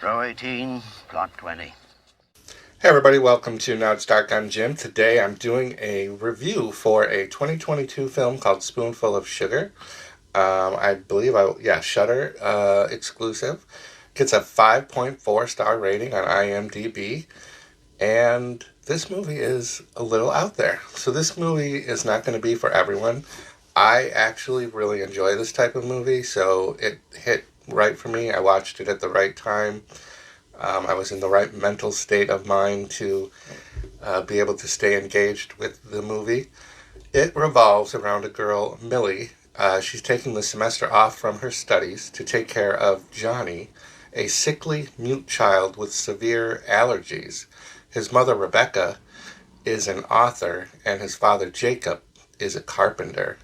Row 18, plot 20. Hey everybody, welcome to Now It's Dark. I'm Jim. Today I'm doing a review for a 2022 film called Spoonful of Sugar. I believe, Shudder Exclusive. Gets a 5.4 star rating on IMDb. And this movie is a little out there. So this movie is not going to be for everyone. I actually really enjoy this type of movie, so it hit right for me. I watched it at the right time. I was in the right mental state of mind to be able to stay engaged with the movie. It revolves around a girl, Millie. She's taking the semester off from her studies to take care of Johnny, a sickly, mute child with severe allergies. His mother, Rebecca, is an author, and his father, Jacob, is a carpenter.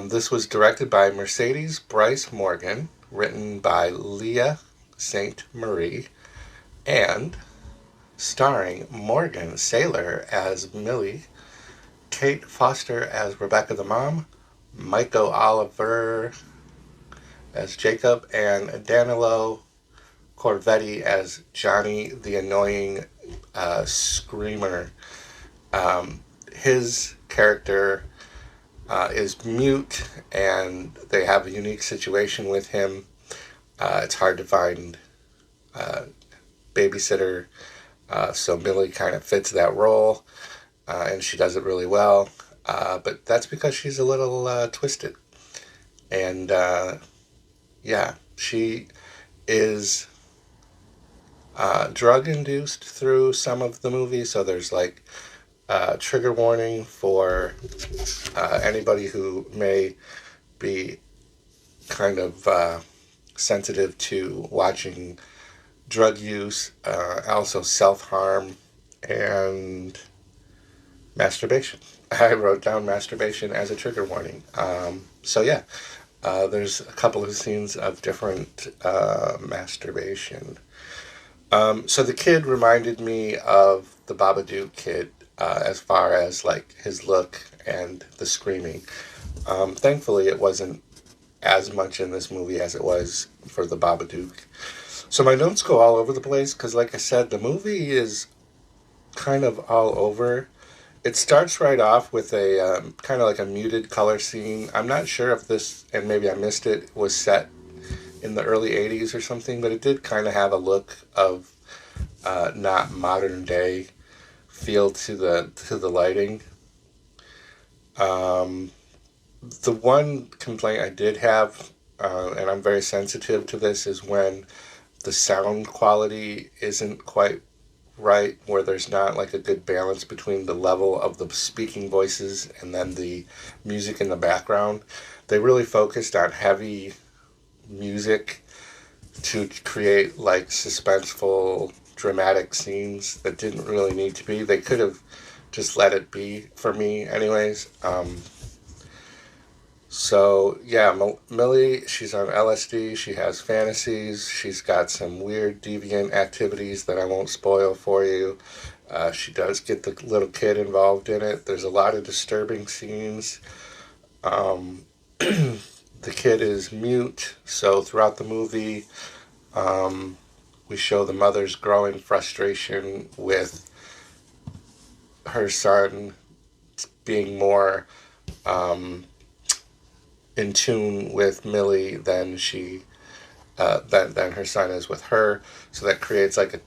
This was directed by Mercedes Bryce Morgan, written by Leah St. Marie, and starring Morgan Saylor as Millie, Kate Foster as Rebecca the mom, Michael Oliver as Jacob, and Danilo Corvetti as Johnny, the annoying screamer. His character is mute, and they have a unique situation with him. It's hard to find babysitter, so Millie kind of fits that role, and she does it really well. But that's because she's a little twisted. And she is drug induced through some of the movie, so there's like trigger warning for anybody who may be kind of sensitive to watching drug use, also self-harm, and masturbation. I wrote down masturbation as a trigger warning. There's a couple of scenes of different masturbation. So the kid reminded me of the Babadook kid as far as like his look and the screaming. Thankfully, it wasn't as much in this movie as it was for the Babadook. So my notes go all over the place because, like I said, the movie is kind of all over. It starts right off with a kind of like a muted color scene. I'm not sure if this, and maybe I missed it, was set in the early 80s or something, but it did kind of have a look of not modern day feel to the lighting. The one complaint I did have, and I'm very sensitive to this, is when the sound quality isn't quite right, where there's not like a good balance between the level of the speaking voices and then the music in the background. They really focused on heavy music to create like suspenseful, dramatic scenes that didn't really need to be. They could have just let it be for me, anyways. Millie, she's on LSD, she has fantasies, she's got some weird deviant activities that I won't spoil for you. She does get the little kid involved in it. There's a lot of disturbing scenes. The kid is mute, so throughout the movie, we show the mother's growing frustration with her son being more in tune with Millie than than her son is with her. So that creates like a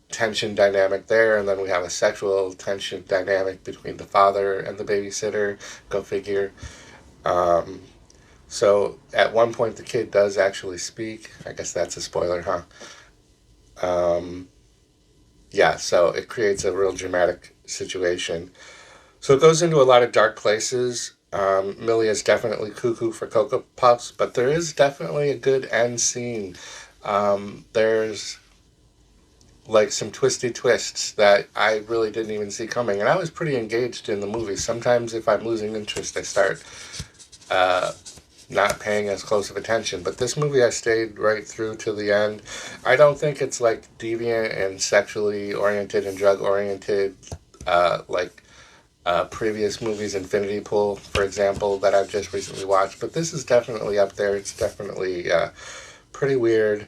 tension dynamic there, and then we have a sexual tension dynamic between the father and the babysitter. Go figure. So at one point the kid does actually speak. I guess that's a spoiler, huh? So it creates a real dramatic situation. So it goes into a lot of dark places. Millie is definitely cuckoo for Cocoa Puffs, but there is definitely a good end scene. There's like some twisty twists that I really didn't even see coming, and I was pretty engaged in the movie. Sometimes if I'm losing interest, I start not paying as close of attention, but this movie I stayed right through to the end. I don't think it's like deviant and sexually oriented and drug oriented like previous movies, Infinity Pool, for example, that I've just recently watched. But this is definitely up there. It's definitely pretty weird.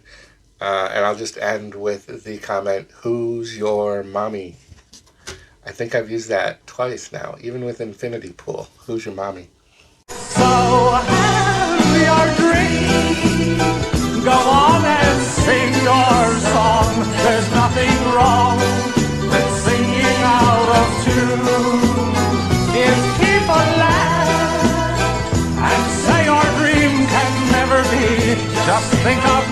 And I'll just end with the comment, "Who's your mommy?" I think I've used that twice now, even with Infinity Pool. Who's your mommy? So have your drink. Go on and sing your song. There's nothing wrong with singing out of tune. If people laugh and say your dream can never be, just think of